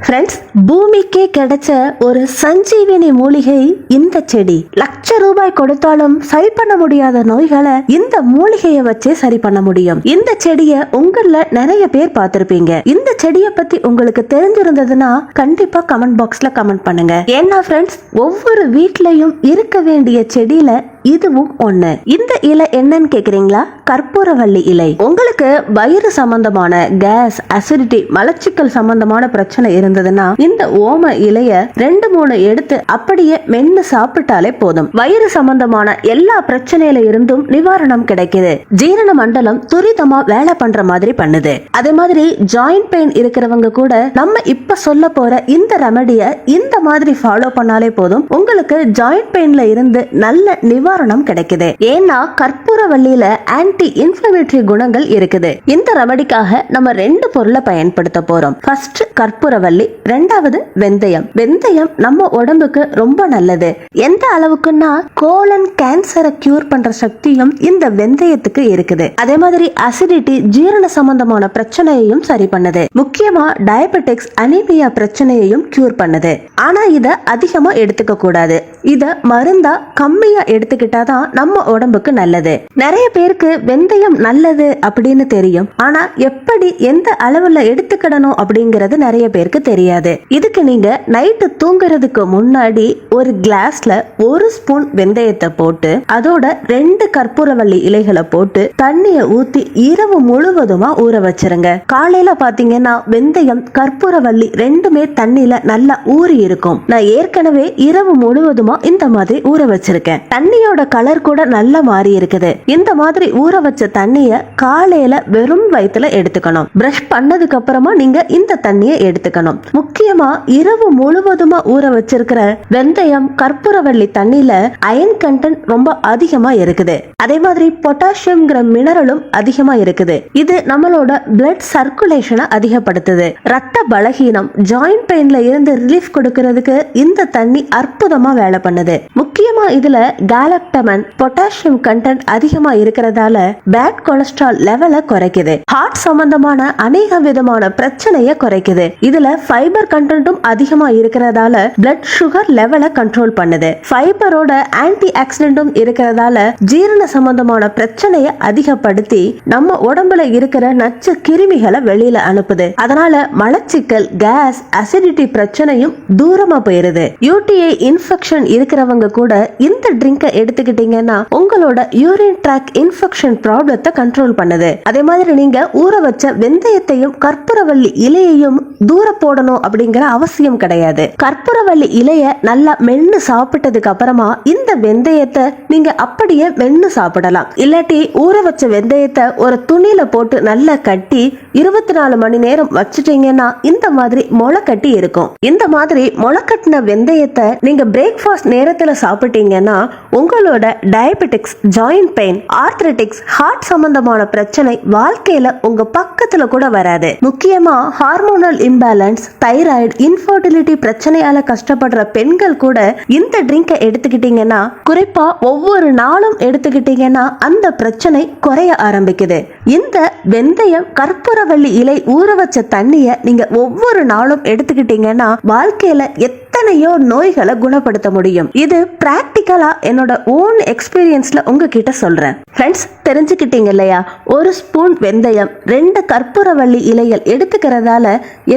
Friends, பூமிக்கே கிடைச்ச ஒரு சஞ்சீவினி மூலிகை இந்த செடி. லட்ச ரூபாய் கொடுத்தாலும் சரி பண்ண முடியாத நோய்களை இந்த மூலிகையை வச்சே சரி பண்ண முடியும். இந்த செடியை உங்கள நிறைய பேர் பார்த்திருப்பீங்க. இந்த செடியை பத்தி உங்களுக்கு தெரிஞ்சிருந்ததுன்னா கண்டிப்பா கமெண்ட் பாக்ஸ்ல கமெண்ட் பண்ணுங்க. ஏன்னா ஃப்ரெண்ட்ஸ், ஒவ்வொரு வீட்லயும் இருக்க வேண்டிய செடியில இதுவும் ஒண்ணு. இந்த இலை என்னன்னு கேக்குறீங்களா? கற்பூரவள்ளி இலை. உங்களுக்கு வயிறு சம்பந்தமான கேஸ், அசிடிட்டி, மலச்சிக்கல் சம்பந்தமான பிரச்சனை இருந்ததுன்னா இந்த ஓம இலைய 2-3 எடுத்து அப்படியே மென்னு சாப்பிட்டாலே போதும். வயிறு சம்பந்தமான எல்லா பிரச்சனையில இருந்தும் நிவாரணம் கிடைக்குது. ஜீரண மண்டலம் துரிதமா வேலை பண்ற மாதிரி பண்ணுது. அதே மாதிரி ஜாயிண்ட் பெயின் இருக்கிறவங்க கூட நம்ம இப்ப சொல்ல போற இந்த ரெமடிய இந்த மாதிரி ஃபாலோ பண்ணாலே போதும், உங்களுக்கு ஜாயிண்ட் பெயின்ல இருந்து நல்ல நிவாரணம் கிடைக்குது. ஏன்னா கற்பூரவள்ளியில ஆன்டி இன்ஃப்ளமேட்டரி குணங்கள் இருக்குது. இந்த ரெமடிக்காக நம்ம 2 பொருளை பயன்படுத்த போறோம். ஃபர்ஸ்ட் கற்பூரவள்ளி, 2வது வெந்தயம். வெந்தயம் நம்ம உடம்புக்கு ரொம்ப நல்லது. எந்த அளவுக்குன்னா கோலன் கேன்சரை கியூர் பண்ற சக்தியும் இந்த வெந்தயத்துக்கு இருக்குது. அதே மாதிரி அசிடிட்டி, ஜீரண சம்பந்தமான பிரச்சனையையும் சரி பண்ணுது. முக்கியமா டயபெட்டிக்ஸ், அனீமியா பிரச்சனையையும் கியூர் பண்ணுது. ஆனா இத அதிகமா எடுத்துக்க கூடாது. இத மருந்தா கம்மியா எடுத்துக்கிட்டாதான் நம்ம உடம்புக்கு நல்லது. நிறைய பேருக்கு வெந்தயம் நல்லது அப்படின்னு தெரியும். ஆனா எப்படி எந்த அளவுல எடுத்துக்கிடணும் அப்படிங்கறது நிறைய பேருக்கு தெரியாது. இதுக்கு நீங்க நைட்டு தூங்குறதுக்கு முன்னாடி ஒரு கிளாஸ்ல 1 ஸ்பூன் வெந்தயத்தை போட்டு அதோட 2 கற்பூரவள்ளி இலைகளை போட்டு தண்ணிய ஊத்தி இரவு முழுவதுமா ஊற வச்சிருங்க. காலையில பாத்தீங்கன்னா வெந்தயம், கற்பூரவள்ளி 2மே தண்ணியில நல்லா ஊறி இருக்கும். நான் ஏற்கனவே இரவு முழுவதுமா இந்த மாதிரி ஊற வச்சிருக்கேன். தண்ணியோட கலர் கூட நல்லா மாறி இருக்குது. இந்த மாதிரி ஊற வச்ச தண்ணிய காலையில வெறும் வயித்துல எடுத்துக்கணும். பிரஷ் பண்ணதுக்கு அப்புறமா நீங்க இந்த தண்ணிய எடுத்துக்கணும். முக்கியமா இரவு முழுவதுமா ஊற வச்சிருக்கிற வெந்தயம், கற்பூரவள்ளி தண்ணியில அயன் கண்டென்ட் ரொம்ப அதிகமா இருக்குது. அதே மாதிரி பொட்டாசியம்ங்கிற மினரலும் அதிகமா இருக்குது. இது நம்மளோட பிளட் சர்க்குலேஷனை அதிகப்படுத்துது. ரத்த பலகீனம், ஜாயிண்ட் பெயின்ல இருந்து ரிலீஃப் கொடுக்கிறதுக்கு இந்த தண்ணி அற்புதமா வேலை பண்ணுது. முக்கியமா இதுல கேலக்டமன், பொட்டாசியம் கண்டென்ட் அதிகமா இருக்கிறதால பேட் கொலஸ்ட்ரால் லெவலை குறைக்குது. ஹார்ட் சம்பந்தமான அநேக விதமான பிரச்சனையை குறைக்குது. இதுல ஃபைபர் கண்டென்ட்டும் அதிகமா இருக்கிறதால பிளட் சுகர் லெவலை கண்ட்ரோல் பண்ணுது. ஃபைபரோட ஆன்டி ஆக்சிடென்ட்டும் இருக்கிறதால ஜீரண சம்பந்தமான பிரச்சனையை அதிகப்படுத்தி நம்ம உடம்புல இருக்கிற நச்சு கிருமிகளை வெளியில அனுப்புது. அதனால மலச்சிக்கல், கேஸ், அசிடிட்டி பிரச்சனையும் தூரமா போயிருது. யூடிஐ இன்ஃபெக்ஷன் இருக்கிறவங்க கூட இந்த ட்ரிங்கை எடுத்துக்கிட்டீங்கன்னா உங்களோட யூரின் ட்ராக் இன்ஃபெக்ஷன் ப்ராப்ளத்தை கண்ட்ரோல் பண்ணுது. அதே மாதிரி நீங்க ஊற வச்ச வெந்தயத்தையும் கற்பூரவள்ளி இலையையும் தூர போடணும் அப்படிங்கிற அவசியம் கிடையாது. கற்பூரவள்ளி இலைய நல்லா மென்னு சாப்பிட்டதுக்கு அப்புறமா இந்த வெந்தயத்தை நீங்க அப்படியே மென்னு சாப்பிடலாம். இல்லாட்டி ஊற வச்ச வெந்தயத்தை ஒரு துணியில போட்டு நல்லா கட்டி 24 மணி நேரம் வச்சுட்டீங்கன்னா இந்த மாதிரி முளை கட்டி இருக்கும். இந்த மாதிரி முளை கட்டின வெந்தயத்தை நீங்க பிரேக்ஃபாஸ்ட் நேரத்துல சாப்பிட்டீங்கன்னா உங்களோட டயபெட்டிக்ஸ், ஜாயிண்ட் பெயின், ஆர்த்ரைட்டிக்ஸ், ஹார்ட் சம்பந்தமான பிரச்சனை வாழ்க்கையில உங்க பக்கத்துல கூட வராது. முக்கியமா ஹார்மோனல் இம்பேலன்ஸ், தைராய்டு, இன்ஃபர்டிலிட்டி பிரச்சனையால கஷ்டப்படுற பெண்கள் கூட இந்த ட்ரிங்கை எடுத்துக்கிட்டீங்கன்னா, குறிப்பா ஒவ்வொரு நாளும் எடுத்துக்கிட்டீங்கன்னா அந்த பிரச்சனை குறைய ஆரம்பிக்குது. இந்த வெந்தயம், கற்பூரவள்ளி இலை ஊற வச்ச தண்ணிய நீங்க ஒவ்வொரு நாளும் எடுத்துக்கிட்டீங்கன்னா வாழ்க்கையில எத்தனையோ நோய்களை குணப்படுத்த முடியும். இது பிராக்டிக்கலா என்னோட ஓன் எக்ஸ்பீரியன்ஸ்ல உங்ககிட்ட சொல்றேன். ஃப்ரெண்ட்ஸ், தெரிஞ்சுக்கிட்டீங்க இல்லையா? 1 ஸ்பூன் வெந்தயம், 2 கற்பூரவள்ளி இலைகள் எடுத்துக்கிறதால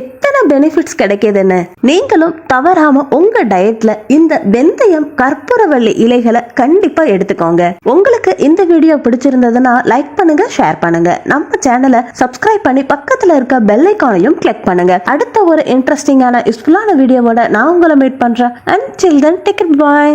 எத்தனை பெனிஃபிட்ஸ் கிடைக்குதுன்னு நீங்களும் தவறாம உங்க டயட்ல இந்த வெந்தயம், கற்பூரவள்ளி இலைகளை கண்டிப்பா எடுத்துக்கோங்க. உங்களுக்கு இந்த வீடியோ பிடிச்சிருந்ததுன்னா லைக் பண்ணுங்க, ஷேர் பண்ணுங்க. நம்ம சேனலை சப்ஸ்கிரைப் பண்ணி பக்கத்துல இருக்க பெல் ஐகானையும் கிளிக் பண்ணுங்க. அடுத்த ஒரு இன்ட்ரெஸ்டிங்கான யூஸ்ஃபுல்லான வீடியோவோட நான் உங்களை மீட் பண்றேன். Until then, take it, bye.